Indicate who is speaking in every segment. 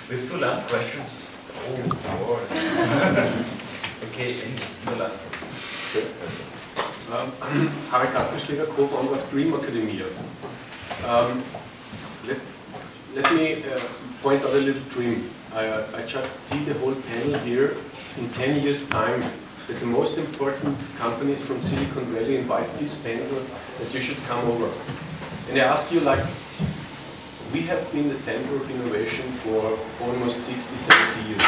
Speaker 1: We have two last questions. Oh, Lord. Okay, and the last question.
Speaker 2: Harry Katzenschläger, co-founder of dreamA. Let me point out a little dream. I just see the whole panel here in 10 years' time that the most important companies from Silicon Valley invites this panel that you should come over. And I ask you, like, we have been the center of innovation for almost 60, 70 years.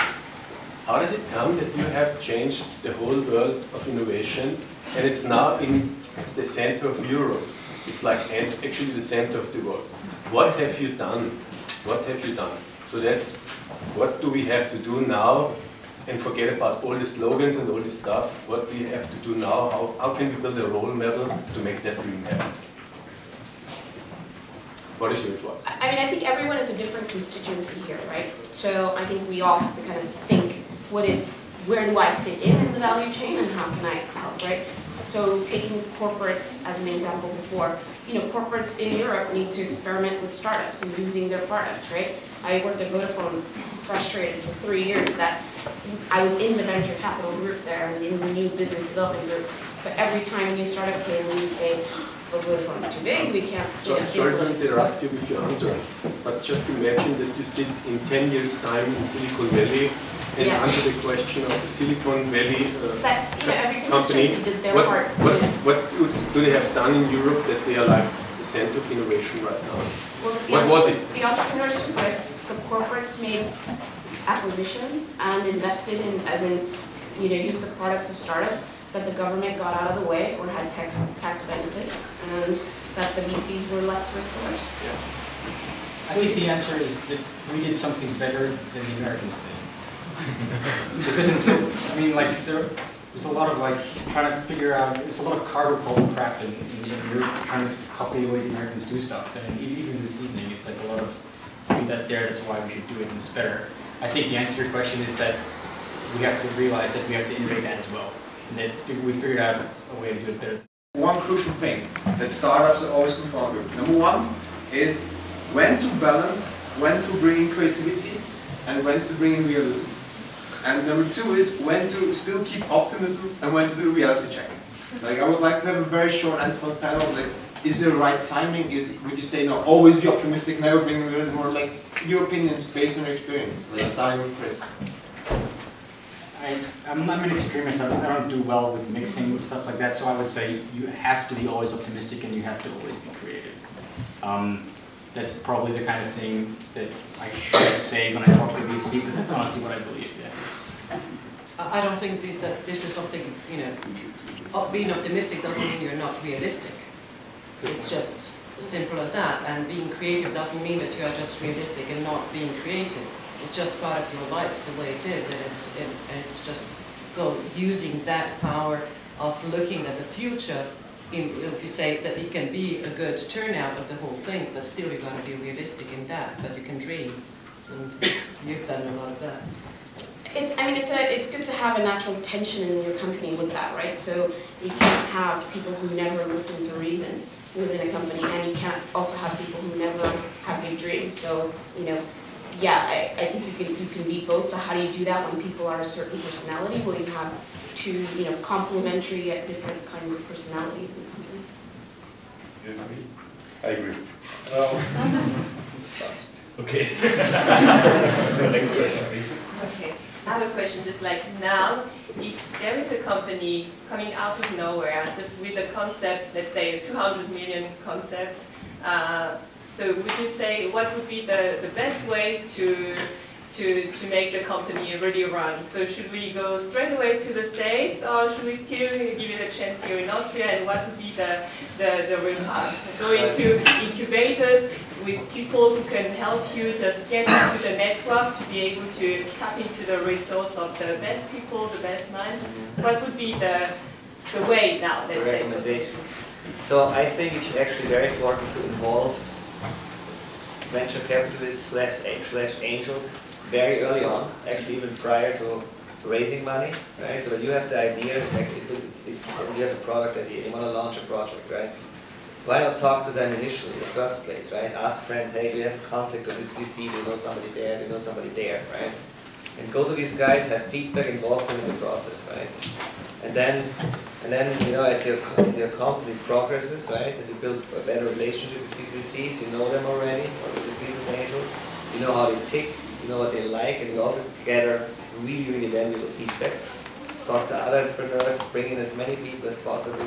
Speaker 2: How does it come that you have changed the whole world of innovation and it's now in the center of Europe? It's like actually the center of the world. What have you done? What have you done? So that's what do we have to do now, and forget about all the slogans and all this stuff. What we have to do now, how can we build a role model to make that dream happen? What is your advice?
Speaker 3: I mean, I think everyone is a different constituency here, right? So I think we all have to kind of think, where do I fit in the value chain and how can I help, right? So taking corporates as an example before, corporates in Europe need to experiment with startups and using their products, right? I worked at Vodafone, frustrated for 3 years that I was in the venture capital group there and in the new business development group, but every time a new startup came, we would say, well, Vodafone's too big, we can't...
Speaker 2: Sorry to interrupt you with your answer, but just imagine that you sit in 10 years' time in Silicon Valley and answer the question of the Silicon Valley
Speaker 3: every
Speaker 2: company.
Speaker 3: Did their part
Speaker 2: what do they have done in Europe that they are like the center of innovation right now?
Speaker 3: Well,
Speaker 2: what was it?
Speaker 3: The entrepreneurs took risks, the corporates made acquisitions and invested in, used the products of startups that the government got out of the way or had tax benefits, and that the VCs were less risk averse.
Speaker 2: Yeah.
Speaker 4: I think the answer is that we did something better than the Americans did. Because there's a lot of trying to figure out, there's a lot of cargo cult crap in Europe trying to copy the way the Americans do stuff. And even this evening, it's like a lot of, that's why we should do it and it's better. I think the answer to your question is that we have to realize that we have to innovate that as well. And that we figured out a way to do it better.
Speaker 5: One crucial thing that startups are always confronted with. Number one is when to balance, when to bring in creativity, and when to bring in realism. And number two is when to still keep optimism and when to do reality check. I would like to have a very short answer for the panel. Is there right timing? Would you say no, always be optimistic, never bring realism, or your opinions based on your experience? Starting with Chris.
Speaker 4: I'm an extremist. I don't do well with mixing stuff like that, so I would say you have to be always optimistic and you have to always be creative. That's probably the kind of thing that I should say when I talk to VC, but that's honestly what I believe. Yeah.
Speaker 6: I don't think that this is something, being optimistic doesn't mean you're not realistic. It's just as simple as that. And being creative doesn't mean that you are just realistic and not being creative. It's just part of your life, the way it is, and it's just using that power of looking at the future. If you say that it can be a good turnout of the whole thing, but still you're going to be realistic in that you can dream. And you've done a lot of that.
Speaker 3: It's good to have a natural tension in your company with that, right? So you can't have people who never listen to reason within a company, and you can't also have people who never have big dreams. So, I think you can be both, but how do you do that when people are a certain personality? Well, you have two, complementary yet different kinds of personalities in the company.
Speaker 2: You agree? I agree.
Speaker 1: Okay. So next question, please.
Speaker 7: Okay. I have a question, just like now, if there is a company coming out of nowhere, just with a concept, let's say a 200 million concept, so would you say what would be the best way to make the company really run? So should we go straight away to the States, or should we still give it a chance here in Austria, and what would be the real path? Go into incubators with people who can help you just get into the network to be able to tap into the resource of the best people, the best minds. What would be the way now, let's say?
Speaker 8: Recommendation. So I think it's actually very important to involve venture capitalists slash angels very early on, actually even prior to raising money, right? So when you have the idea, you have a product idea, you want to launch a project, right? why not talk to them initially in the first place, right? Ask friends, hey, do you have contact with this VC? Do you know somebody there? Do you know somebody there, right? And go to these guys, have feedback, involve them in the process, right? And then you know, as your company progresses, right, and you build a better relationship with these VCs, you know them already, or with these business angels, you know how they tick, you know what they like, and you also gather really, really valuable feedback. Talk to other entrepreneurs, bring in as many people as possible,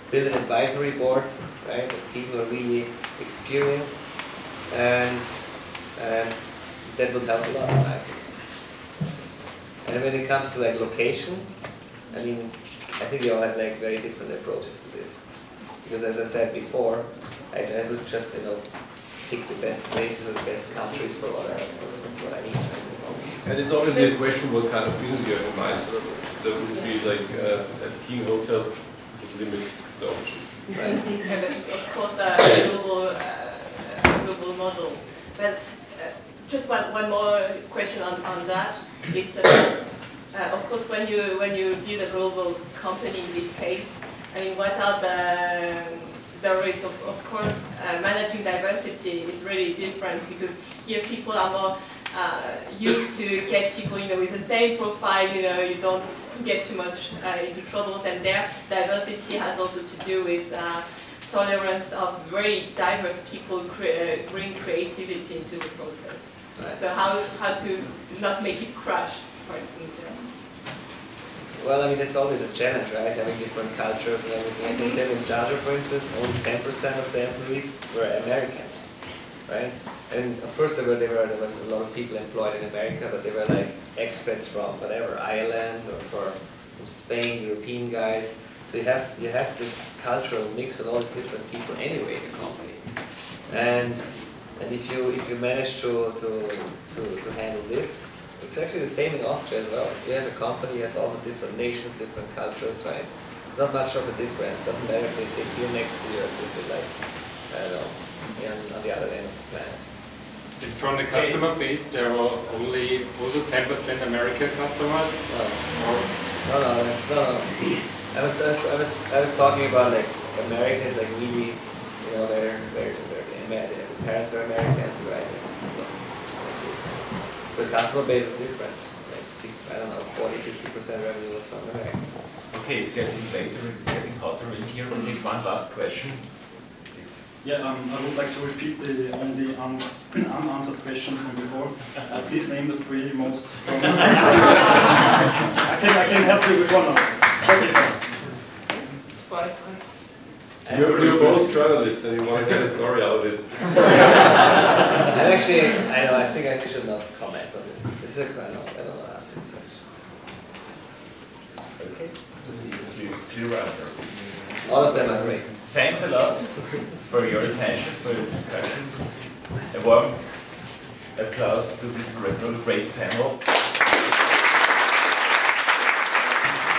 Speaker 8: build an advisory board, right, of people who are really experienced, and that would help a lot, right? And when it comes to like location, I mean, I think we all have like very different approaches to this. Because as I said before, I would just, you know, pick the best places or the best countries for what I need.
Speaker 9: And it's obviously a question what kind of business you have in mind. So there would be like a skiing hotel would limit the options.
Speaker 7: Right. Of course, a global model. But just one more question on that. It's about, of course, when you build a global company in this case, I mean, what are the risks? Of course, managing diversity is really different because here people are more used to get people, you know, with the same profile. You know, you don't get too much into troubles, and their diversity has also to do with tolerance of very diverse people bring creativity into the process. Right. So how to not make it crash, for instance. Yeah.
Speaker 8: Well, I mean, it's always a challenge, right? Having different cultures and everything. I can tell in Georgia, for instance, only 10% of the employees were Americans, right? And of course, there was a lot of people employed in America, but they were like expats from whatever, Ireland or from Spain, European guys. So you have this cultural mix of all these different people anyway in the company. And if you manage to handle this, it's actually the same in Austria as well. You have a company, you have all the different nations, different cultures, right? It's not much of a difference. Doesn't matter if they sit here next to you or if they sit like, I don't know, on the other end of the planet.
Speaker 10: From the customer base, there were only also 10% American customers?
Speaker 8: No. I was talking about like Americans, like really, you know, their parents were Americans, right? So the customer base is different. Like, I don't know, 40–50% revenue was from America.
Speaker 1: Okay, it's getting later, it's getting hotter in here. We'll take one last question. Please.
Speaker 11: Yeah, I would like to repeat the only unanswered question from before. Please name the 3 most promising. I can help you with one of them.
Speaker 3: Spotify.
Speaker 9: You're both journalists and you want to get a story out of it.
Speaker 8: And actually, I think I should not comment on this. This is I don't know how to answer this question.
Speaker 1: Okay, this is the clear answer.
Speaker 8: All of them are great.
Speaker 1: Thanks a lot for your attention, for your discussions. A warm applause to this great panel.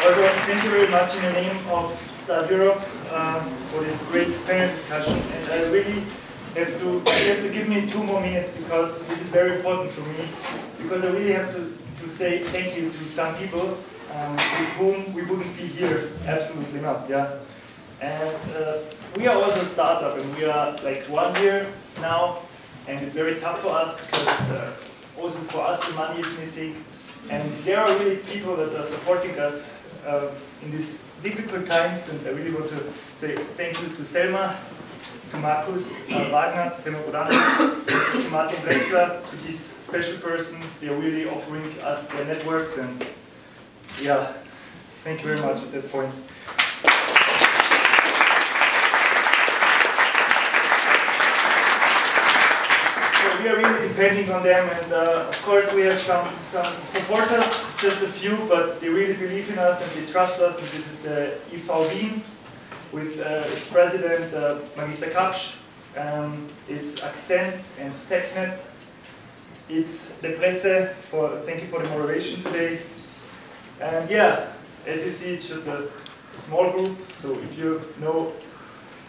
Speaker 11: Also, thank you very much in the name of Start Europe for this great panel discussion. And I really have to give me 2 more minutes because this is very important for me. Because I really have to say thank you to some people with whom we wouldn't be here. Absolutely not. Yeah. And we are also a startup, and we are like 1 year now, and it's very tough for us because also for us the money is missing. And there are really people that are supporting us in these difficult times, and I really want to say thank you to Selma, to Markus Wagner, to Selma Bodano, to Martin Brexler, to these special persons. They are really offering us their networks, and yeah, thank you very much at that point. We are really depending on them, and of course we have some supporters, just a few, but they really believe in us and they trust us. And this is the IV Wien with its president, Magister Kapsch. It's Accent and TechNet. It's the Presse. Thank you for the moderation today. And yeah, as you see, it's just a small group. So if you know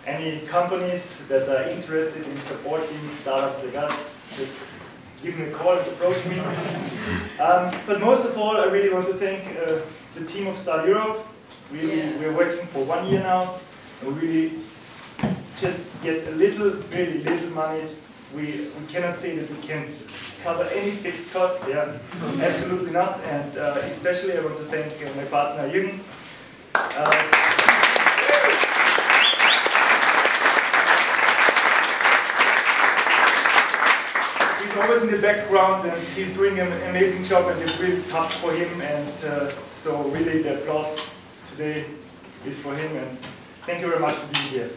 Speaker 11: any companies that are interested in supporting startups like us, just give me a call and approach me. But most of all, I really want to thank the team of Start Europe. We're working for 1 year now, and we really just get a little, really little money. We cannot say that we can cover any fixed costs. Yeah, absolutely not. And especially I want to thank my partner Jürgen. He's always in the background and he's doing an amazing job, and it's really tough for him, and so really the applause today is for him, and thank you very much for being here.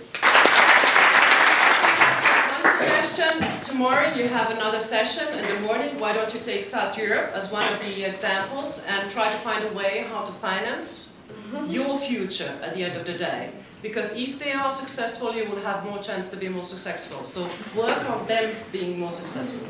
Speaker 6: One suggestion, tomorrow you have another session in the morning. Why don't you take Start Europe as one of the examples and try to find a way how to finance your future at the end of the day. Because if they are successful, you will have more chance to be more successful. So work on them being more successful.